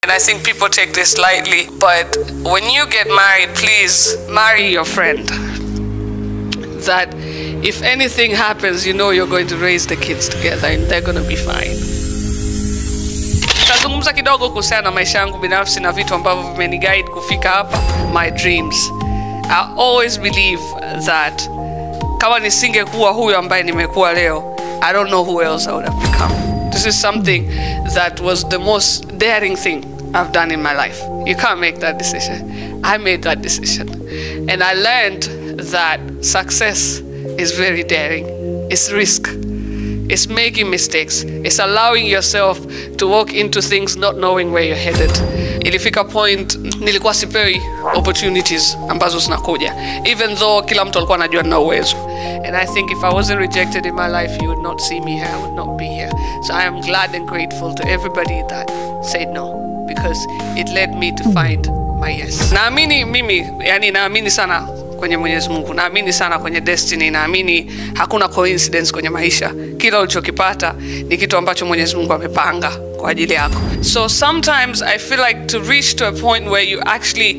And I think people take this lightly, but when you get married, please marry your friend. That if anything happens, you know you're going to raise the kids together and they're going to be fine. Tazungumza kidogo kuhusiana na maisha yangu binafsi na vitu ambavyo vimeniguide kufika hapa. My dreams. I always believe that kama nisingekuwa huyo ambaye nimekuwa leo, I don't know who else I would have become. This is something that was the most daring thing I've done in my life. You can't make that decision. I made that decision. And I learned that success is very daring. It's risk. It's making mistakes. It's allowing yourself to walk into things not knowing where you're headed. Ilifika point nilikuwa sipewi opportunities ambazo zinakuja, even though kila mtu alikuwa anajua nina uwezo. And I think if I wasn't rejected in my life, you would not see me here, I would not be here. So I am glad and grateful to everybody that said no, because it led me to find my yes. Naamini mimi, yani naamini sana kwenye Mwenyezi Mungu, naamini sana kwenye destiny, naamini hakuna coincidence kwenye maisha. Kila ulichokipata ni kitu ambacho Mwenyezi Mungu amepanga kwa ajili yako. So sometimes I feel like to reach to a point where you actually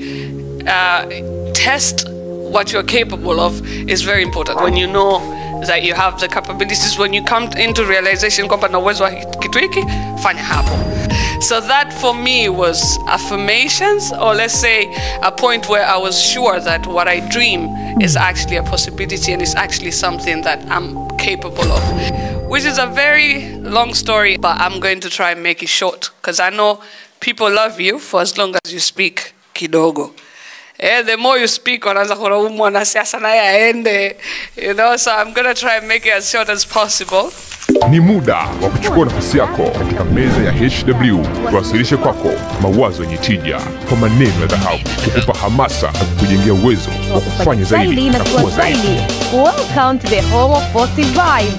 test what you're capable of is very important. When you know that you have the capabilities, when you come into realization kwamba na uwezo wa kitu hiki, fanya hapo. So that for me was affirmations, or let's say a point where I was sure that what I dream is actually a possibility and is actually something that I'm capable of. Which is a very long story, but I'm going to try and make it short, because I know people love you for as long as you speak kidogo. The more you speak, wanaanza kulaumu wanasiasa naye aende, you know, so I'm going to try and make it as short as possible. Ni muda wa kuchukua nafasi yako katika meza ya HW, tuwasilishe kwako mawazo yenye tija kwa maneno ya dhahabu, kukupa hamasa na kukujengea uwezo wa kufanya zaidi na kuwa zaidi. Welcome to the home of positive vibes.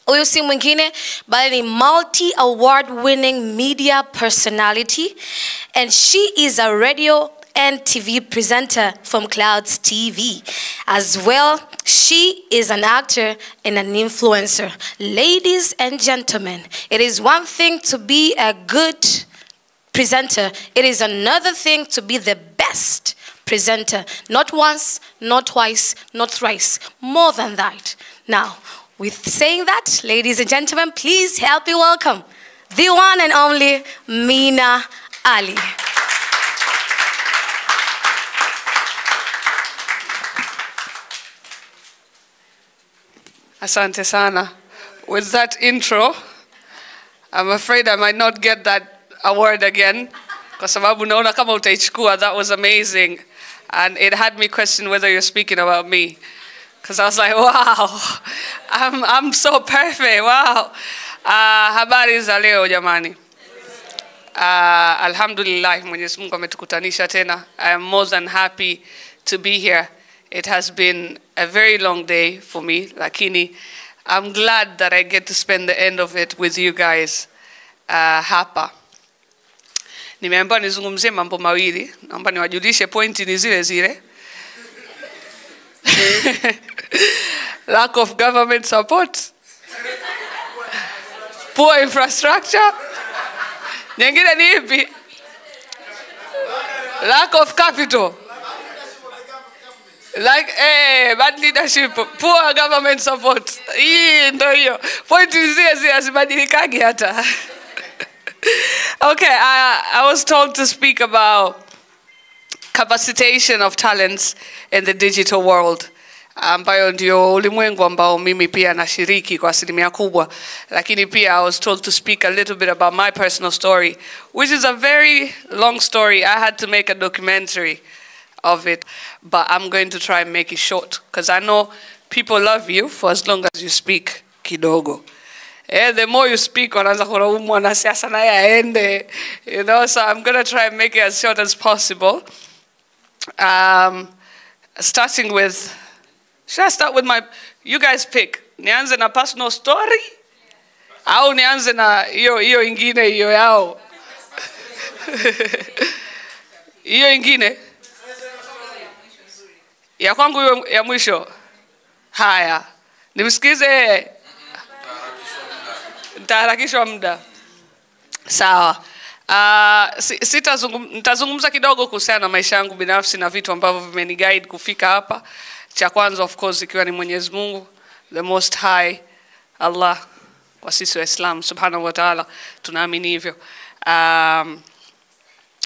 Huyu si mwingine bali ni multi-award winning media personality, and she is a radio and TV presenter from Clouds TV. As well, she is an actor and an influencer. Ladies and gentlemen, it is one thing to be a good presenter. It is another thing to be the best presenter. Not once, not twice, not thrice. More than that. Now, with saying that, ladies and gentlemen, please help me welcome the one and only Meena Ally. Asante sana. With that intro, I'm afraid I might not get that award again, kwa sababu naona kama utaichukua. That was amazing, and it had me question whether you're speaking about me, because I was like, wow, I'm so perfect. Wow. Habari za leo jamani. Alhamdulillah, Mwenyezi Mungu ametukutanisha tena. I am more than happy to be here. It has been a very long day for me, lakini I'm glad that I get to spend the end of it with you guys hapa. Nimeambiwa nizungumzie mambo mawili, naomba niwajulishe pointi ni zile zile. Lack of government support, poor infrastructure, nyingine ni ipi? Lack of capital. Like bad leadership, poor government support. Hii ndio hiyo. Point zile hazibadilikagi hata. Okay, I was told to speak about capacitation of talents in the digital world. Ambayo ndio ulimwengu ambao mimi pia nashiriki kwa asilimia kubwa. Lakini pia I was told to speak a little bit about my personal story, which is a very long story. I had to make a documentary of it, but I'm going to try and make it short, because I know people love you for as long as you speak kidogo. The more you speak, wanaanza kulaumu wanasiasa naye aende, you know, so I'm going to try and make it as short as possible. Starting with, should I start with you guys pick, nianze na personal story au nianze na hiyo ingine hiyo yao? Hiyo ingine ya kwangu ya mwisho. Haya, nimsikize. Nitaharakishwa muda. Sawa. Nitazungumza kidogo kuhusiana na maisha yangu binafsi na vitu ambavyo vimeniguide kufika hapa. Cha kwanza of course ikiwa ni Mwenyezi Mungu, the most high, Allah, kwa sisi Waislamu subhanahu wa ta'ala tunaamini hivyo.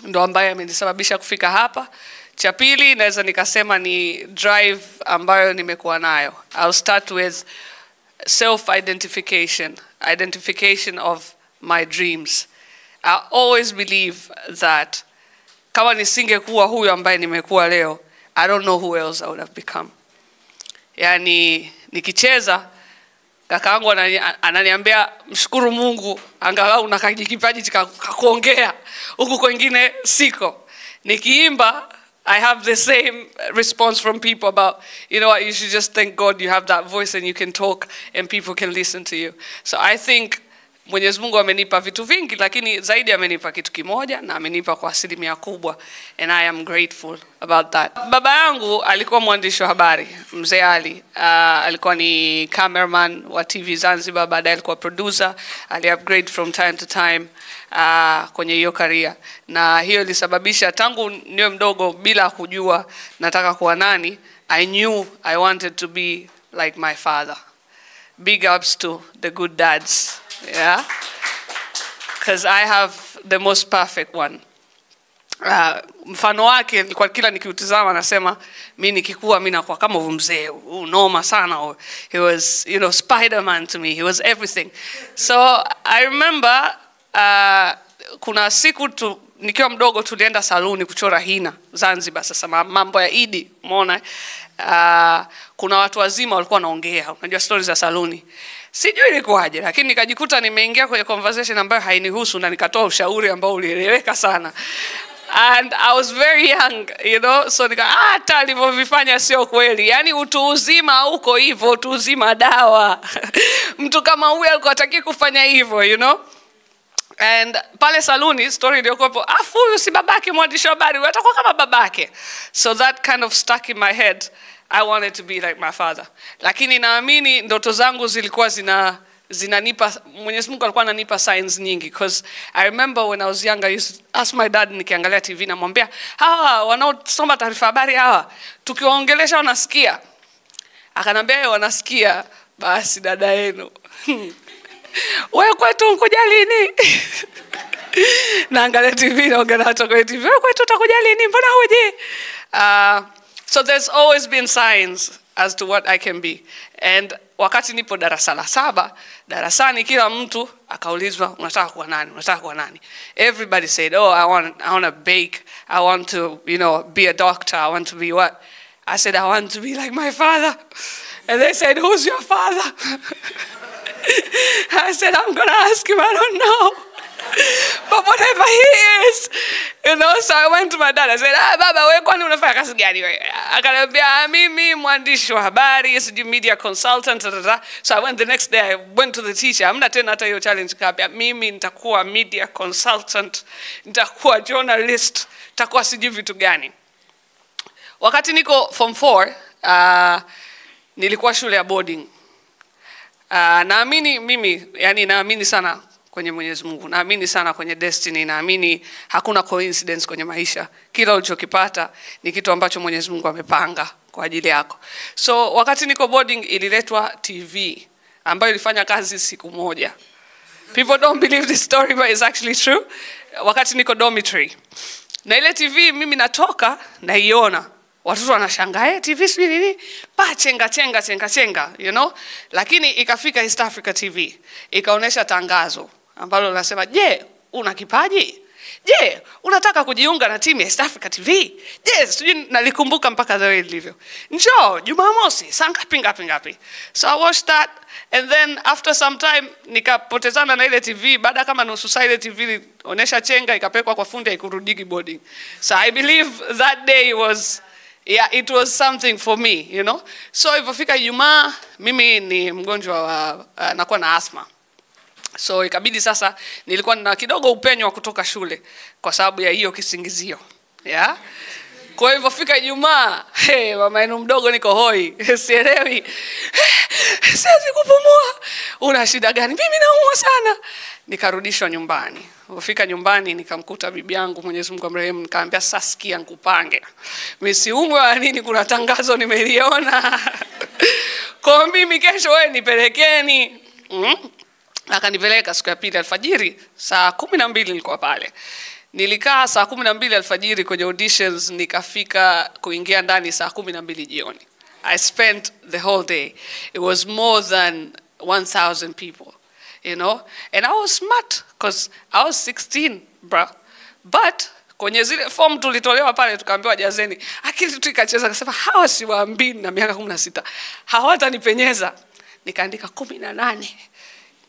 Ndo ambaye amenisababisha kufika hapa. Cha pili naweza nikasema ni drive ambayo nimekuwa nayo. I'll start with identification of my dreams. I always believe that kama nisingekuwa huyo ambaye nimekuwa leo, I don't know who else I would have become. Yani nikicheza kakaangu ananiambia mshukuru Mungu angalau una kipaji cha kuongea huku kwingine siko. Nikiimba I have the same response from people about, you know what, you should just thank God you have that voice and you can talk and people can listen to you. So I think Mwenyezi Mungu amenipa vitu vingi, lakini zaidi amenipa kitu kimoja na amenipa kwa asilimia kubwa, and I am grateful about that. Baba yangu alikuwa mwandishi wa habari, Mzee Ali. Alikuwa ni cameraman wa TV Zanzibar, baadaye alikuwa producer, ali-upgrade from time to time kwenye hiyo career. Na hiyo ilisababisha tangu niwe mdogo bila kujua nataka kuwa nani, I knew I wanted to be like my father. Big ups to the good dads. Yeah, because I have the most perfect one. Mfano wake kwa kila nikiutazama nasema mimi nikikua mimi nakuwa kama mzee noma sana. He was, you know, Spider-Man to me. He was everything. So I remember kuna siku nikiwa mdogo tulienda saluni kuchora hina Zanzibar. Sasa mambo ya Idi, umeona? Kuna watu wazima walikuwa wanaongea, unajua stories za saluni. Sijui ilikuwaje, lakini nikajikuta nimeingia kwenye conversation ambayo hainihusu na nikatoa ushauri ambao ulieleweka sana. And I was very young, you know, so hata alivyovifanya sio kweli. Yani utu uzima huko hivyo, utu uzima dawa. Mtu kama huyu alikuwa hataki kufanya hivyo, you know. And pale saluni story iliyokuwepo, huyu si babake mwandishi wa habari, atakuwa kama babake. So that kind of stuck in my head. I wanted to be like my father. Lakini naamini ndoto zangu zilikuwa zinanipa, Mwenyezi Mungu alikuwa ananipa signs nyingi, because I remember when I was young I used to ask my dad, nikiangalia TV na mwambia, hawa wanaosoma taarifa habari hawa tukiwaongelesha wanasikia? Akanambia wanasikia, basi dada yenu. Wewe kwetu unkuja lini? Naangalia TV na ongea hata kwa TV, wewe kwetu utakuja lini? Mbona huje? So there's always been signs as to what I can be. And wakati nipo darasa la 7, darasani kila mtu akaulizwa unataka kuwa nani? Unataka kuwa nani? Everybody said, "Oh, I want to bake. I want to, you know, be a doctor. I want to be what?" I said, "I want to be like my father." And they said, "Who's your father?" I said, "I'm going to ask him. I don't know. But whatever he is, you know." So I went to my dad. I said, "Baba, wewe kwani unafanya kazi gani wewe?" Akaniambia, "Mimi mwandishi wa habari, media consultant." So I went the next day, I went to the teacher. Hamna tena hata hiyo challenge kapia. Mimi nitakuwa media consultant, nitakuwa journalist, nitakuwa sijui vitu gani. Wakati niko form 4, nilikuwa shule ya boarding. Naamini mimi, yani naamini sana kwenye Mwenyezi Mungu, naamini sana kwenye destiny, naamini hakuna coincidence kwenye maisha. Kila ulichokipata ni kitu ambacho Mwenyezi Mungu amepanga kwa ajili yako. So wakati niko boarding ililetwa TV ambayo ilifanya kazi siku moja. People don't believe this story, but it's actually true. Wakati niko dormitory, na ile TV mimi natoka naiona, watoto wanashangaa, TV sijui nini, chenga, you know. Lakini ikafika East Africa TV, ikaonesha tangazo ambalo linasema, "Je, una kipaji? Je, unataka kujiunga na timu ya East Africa TV?" Yes, nalikumbuka mpaka leo ilivyo. "Njoo Jumamosi, saa ngapi?" So I watched that, and then after some time nikapotezana na ile TV. Baada kama nusu saa ile TV onyesha chenga, ikapekwa kwa fundi, ikurudiki boarding. So I believe that day was, yeah, it was something for me, you know. So ilipofika Ijumaa, mimi ni mgonjwa wa nakuwa na asthma. So ikabidi sasa nilikuwa na kidogo upenyo wa kutoka shule kwa sababu ya hiyo kisingizio. Yeah. Kwa hivyo fika Ijumaa, mama yenu mdogo niko hoi, sielewi, siwezi kupumua. Una shida gani? Mimi naumwa sana. Nikarudishwa nyumbani. Ufika nyumbani nikamkuta bibi yangu, Mwenyezi Mungu amrehemu, nikamwambia sasa sikia nikupange. Mimi siumwe wa nini, kuna tangazo nimeliona. Kwa mimi kesho wewe nipelekeni. Akanipeleka siku ya pili alfajiri, saa 12 nilikuwa pale. Nilikaa saa 12 alfajiri kwenye auditions, nikafika kuingia ndani saa 12 jioni. I spent the whole day. It was more than 1,000 people, you know? And I was smart because I was 16, bro. But kwenye zile form tulitolewa pale tukaambiwa jazeni. Akili tu ikacheza kasema hawa siwaambii na miaka 16. Hawatanipenyeza. Nikaandika 18.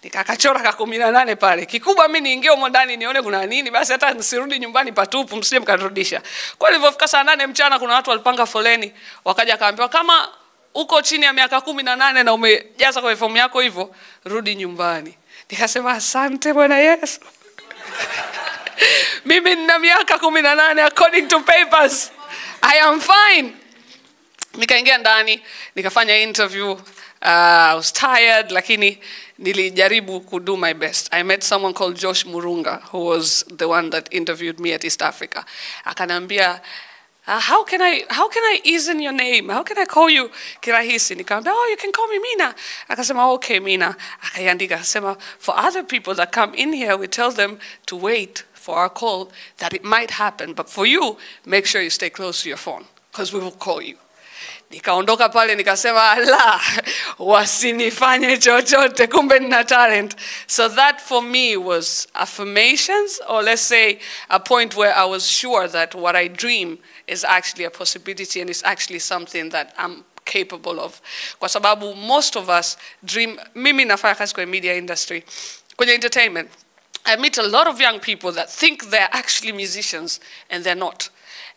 Nikakachora ka 18 pale. Kikubwa mimi niingie huko ndani nione kuna nini, basi hata nisirudi nyumbani patupu, msije mkanirudisha. Kwa hivyo fika saa 8 mchana kuna watu walipanga foleni, wakaja kaambiwa kama uko chini ya miaka 18 na umejaza kwa fomu yako hivyo, rudi nyumbani. Nikasema asante Bwana Yesu. Mimi nina miaka 18 according to papers. I am fine. Nikaingia ndani, nikafanya interview. I was tired, lakini nilijaribu to do my best. I met someone called Josh Murunga, who was the one that interviewed me at East Africa. Akanambia, how can I ease in your name? How can I call you kirahisi? Nikamwambia, oh, you can call me Meena. Akasema, okay, Meena. Akaiandika, akasema, for other people that come in here, we tell them to wait for our call, that it might happen. But for you, make sure you stay close to your phone, because we will call you. Nikaondoka pale nikasema la, wasinifanye chochote, kumbe nina talent. So that for me was affirmations, or let's say a point where I was sure that what I dream is actually a possibility and it's actually something that I'm capable of. Kwa sababu most of us dream, mimi nafanya kazi kwenye media industry, kwenye entertainment. I meet a lot of young people that think they're actually musicians and they're not.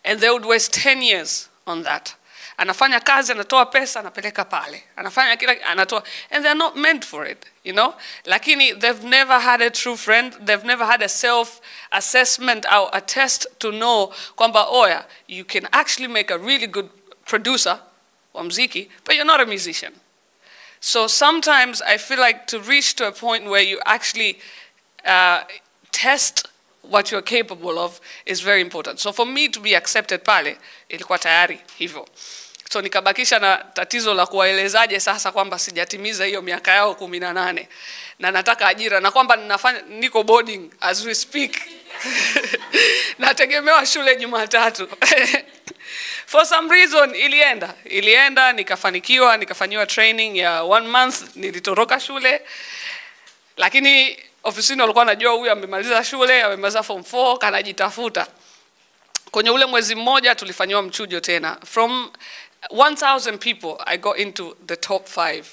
And they would waste 10 years on that. Anafanya kazi, anatoa pesa, anapeleka pale. Anafanya kila, anatoa, and they're not meant for it, you know? Lakini they've never had a true friend, they've never had a self-assessment or a test to know kwamba oya, you can actually make a really good producer wa mziki, but you're not a musician. So sometimes I feel like to reach to a point where you actually test what you're capable of is very important. So for me to be accepted pale, ilikuwa tayari hivyo. So nikabakisha na tatizo la kuwaelezaje sasa kwamba sijatimiza hiyo miaka yao 18 na nataka ajira na kwamba niko boarding as we speak. Nategemewa shule Jumatatu. For some reason ilienda nikafanikiwa, nikafanyiwa training ya 1 month, nilitoroka shule. Lakini ofisini walikuwa wanajua huyu amemaliza shule, amemaliza form 4, kanajitafuta. Kwenye ule mwezi mmoja tulifanywa mchujo tena. From 1,000 people, I got into the top 5.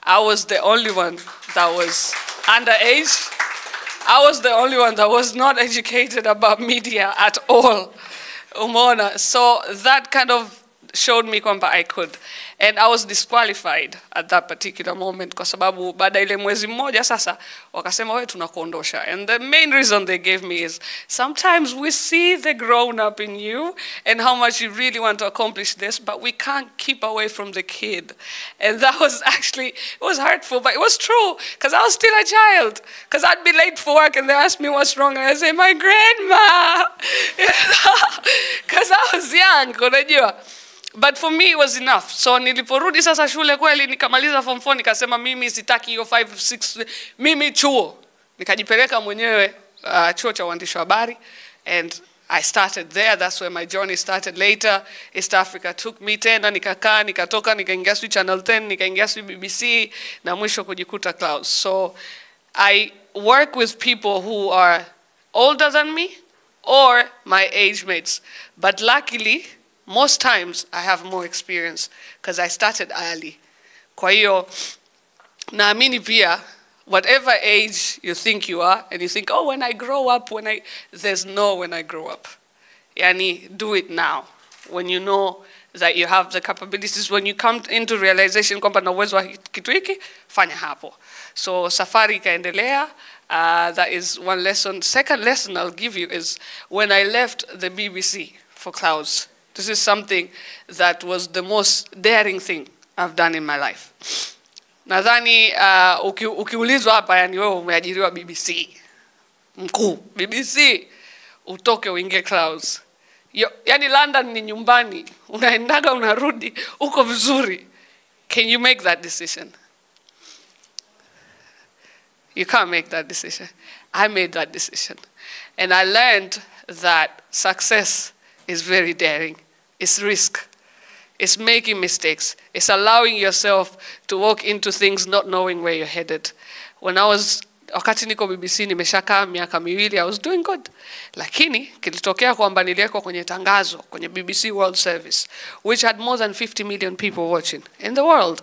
I was the only one that was underage. I was the only one that was not educated about media at all. Umeona? So that kind of showed me kwamba I could. And I was disqualified at that particular moment kwa sababu baada ile mwezi mmoja sasa wakasema wewe tunakuondosha. And the main reason they gave me is sometimes we see the grown up in you and how much you really want to accomplish this, but we can't keep away from the kid. And that was actually, it was hurtful, but it was true because I was still a child. Because I'd be late for work and they asked me what's wrong and I say, my grandma. Because I was young, unajua. But for me it was enough. So niliporudi sasa shule kweli nikamaliza form 4 nikasema mimi sitaki hiyo 5 6 mimi chuo. Nikajipeleka mwenyewe chuo cha uandishi wa habari and I started there. That's where my journey started. Later East Africa took me tena nikakaa nikatoka nikaingia Channel 10 nikaingia BBC na mwisho kujikuta Clouds. So I work with people who are older than me or my age mates. But luckily most times I have more experience because I started early. Kwa hiyo naamini pia whatever age you think you are and you think, oh, when I grow up, there's no when I grow up. Yani, do it now. When you know that you have the capabilities, when you come into realization kwamba na uwezo wa kitu hiki, fanya hapo. So safari ikaendelea. That is one lesson. Second lesson I'll give you is when I left the BBC for Clouds This is something that was the most daring thing I've done in my life. Nadhani ukiulizwa hapa, yani wewe umeajiriwa BBC, mkuu BBC, utoke uingie clouds. Yani London ni nyumbani, unaendaga unarudi, uko vizuri. Can you make that decision? You can't make that decision. I made that decision. And I learned that success is very daring. It's risk. It's making mistakes. It's allowing yourself to walk into things not knowing where you're headed. When I was, wakati niko BBC nimeshakaa miaka miwili, I was doing good. Lakini kilitokea kwamba niliwekwa kwenye tangazo kwenye BBC World Service, which had more than 50 million people watching in the world.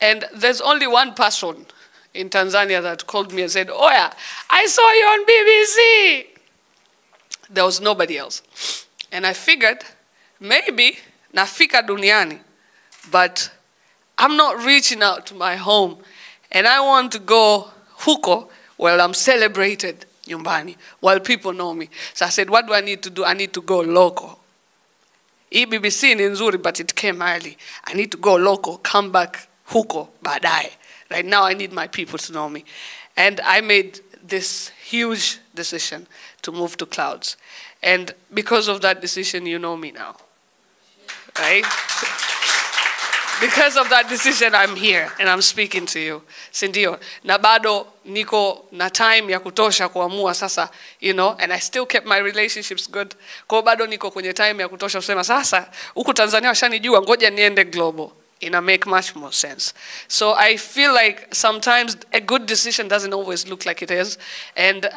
And there's only one person in Tanzania that called me and said, "Oh yeah, I saw you on BBC." There was nobody else. And I figured, maybe nafika duniani, but I'm not reaching out to my home. And I want to go huko, where I'm celebrated nyumbani, while people know me. So I said, what do I need to do? I need to go local. BBC ni nzuri, but it came early. I need to go local, come back huko baadaye. Right now, I need my people to know me. And I made this huge decision to move to clouds. And because of that decision, you know me now. Right? Because of that decision, I'm here and I'm speaking to you. Sindio. Na bado niko na time ya kutosha kuamua sasa, you know, and I still kept my relationships good. Kwa bado niko kwenye time ya kutosha kusema sasa, huku Tanzania washanijua, ngoja niende global. It'll make much more sense. So I feel like sometimes a good decision doesn't always look like it is, and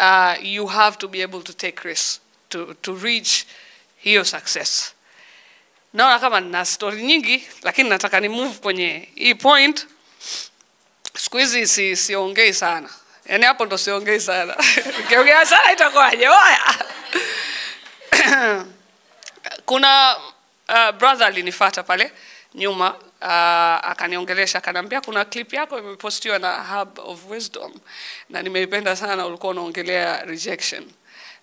you have to be able to take risks to reach your success. Naona kama na story nyingi, lakini nataka ni move kwenye hii point. Siku hizi siongei sana. Yaani hapo ndo siongei sana. Ukiongea sana itakuwaje? Oya. Kuna brother alinifuata pale nyuma, akaniongelesha, akanambia kuna clip yako imepostiwa na Hub of Wisdom na nimeipenda sana, ulikuwa unaongelea rejection.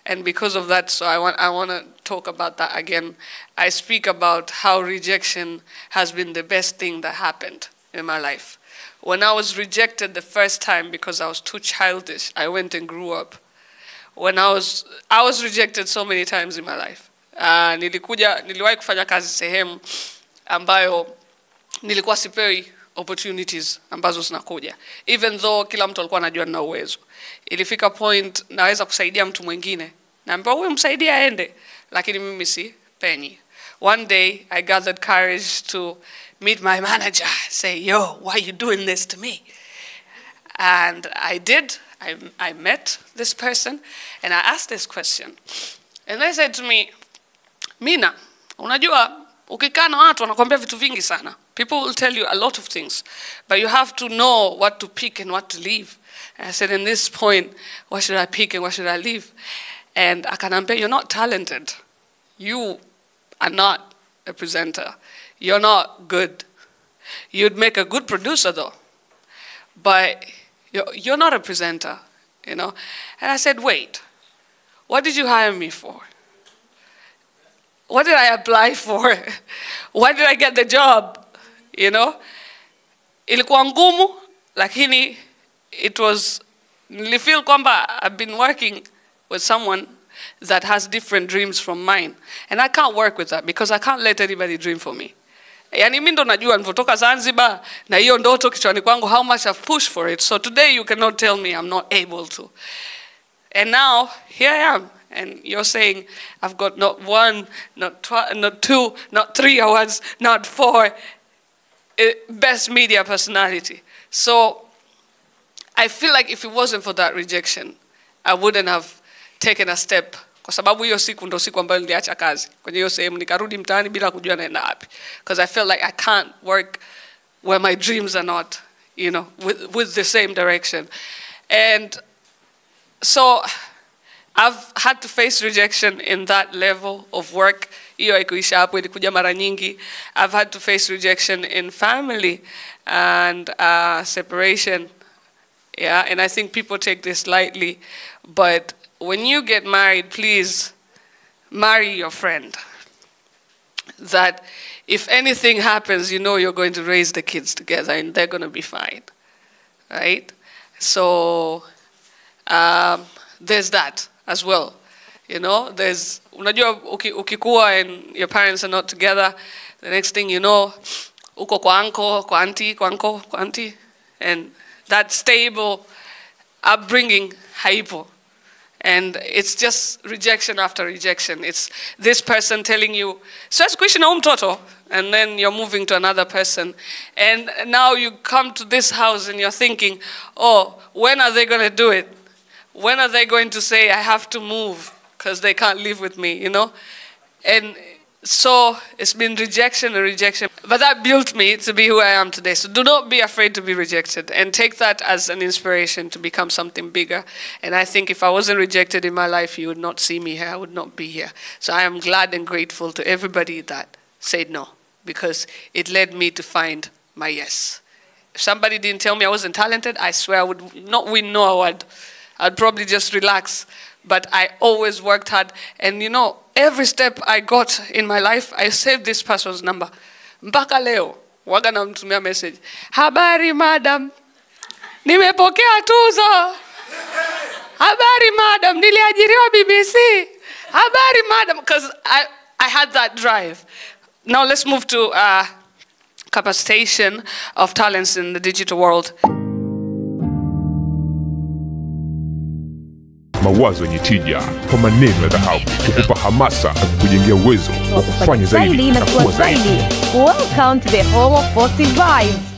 And because of that, so I want to talk about that again. I speak about how rejection has been the best thing that happened in my life. When I was rejected the first time because I was too childish, I went and grew up. When I was rejected so many times in my life. Niliwahi kufanya kazi sehemu ambayo nilikuwa sipewi opportunities ambazo zinakuja. Even though kila mtu alikuwa anajua nina uwezo. Ilifika point naweza kusaidia mtu mwingine. Naambia huyu msaidie aende, lakini mimi si penny. One day I gathered courage to meet my manager, say, "Yo, why are you doing this to me?" And I did. I met this person and I asked this question. And they said to me, "Meena, unajua ukikaa na watu wanakuambia vitu vingi sana. People will tell you a lot of things, but you have to know what to pick and what to leave." And I said, in this point, what should I pick and what should I leave? And akanambia, "You're not talented. You are not a presenter. You're not good. You'd make a good producer though, but you're not a presenter, you know." And I said, "Wait, what did you hire me for? What did I apply for? Why did I get the job?" You know? Ilikuwa ngumu, lakini it was, nilifeel kwamba I've been working with someone that has different dreams from mine. And I can't work with that because I can't let anybody dream for me. Yani mimi ndo najua nilipotoka Zanzibar na hiyo ndoto kichwani kwangu, how much I've pushed for it. So today you cannot tell me I'm not able to. And now here I am. And you're saying I've got not one, not two, not 3 awards, not 4, best media personality. So I feel like if it wasn't for that rejection, I wouldn't have taken a step. Kwa sababu hiyo siku ndo siku ambayo niliacha kazi. Kwenye hiyo sehemu nikarudi mtaani bila kujua naenda wapi. Because I felt like I can't work where my dreams are not, you know, with the same direction. And so I've had to face rejection in that level of work. Hiyo haikuisha hapo, ilikuja mara nyingi. I've had to face rejection in family and separation. Yeah, and I think people take this lightly. But when you get married, please marry your friend. that if anything happens, you know you're going to raise the kids together and they're going to be fine, right? So there's that as well, you know. There's, unajua ukikuwa and your parents are not together, the next thing you know, uko kwa uncle, kwa auntie, kwa uncle, kwa auntie, and that stable upbringing haipo. And it's just rejection after rejection. It's this person telling you, "Siwezi kuishi na mtoto," and then you're moving to another person. And now you come to this house and you're thinking, "Oh, when are they going to do it? When are they going to say I have to move because they can't live with me," you know? And so it's been rejection and rejection. But that built me to be who I am today. So do not be afraid to be rejected, and take that as an inspiration to become something bigger. And I think if I wasn't rejected in my life, you would not see me here. I would not be here. So I am glad and grateful to everybody that said no, because it led me to find my yes. If somebody didn't tell me I wasn't talented, I swear I would not win no award. I'd probably just relax. But I always worked hard. And you know, every step I got in my life, I saved this person's number. Mpaka leo, waga namtumia message. "Habari madam, nimepokea tuzo. Habari madam, niliajiriwa BBC. Habari madam," because I had that drive. Now let's move to capacitation of talents in the digital world. Mawazo yenye tija kwa maneno ya dhahabu, kukupa hamasa na kukujengea uwezo wa kufanya zaidi na kuwa zaidi. Welcome to the home of positive vibes.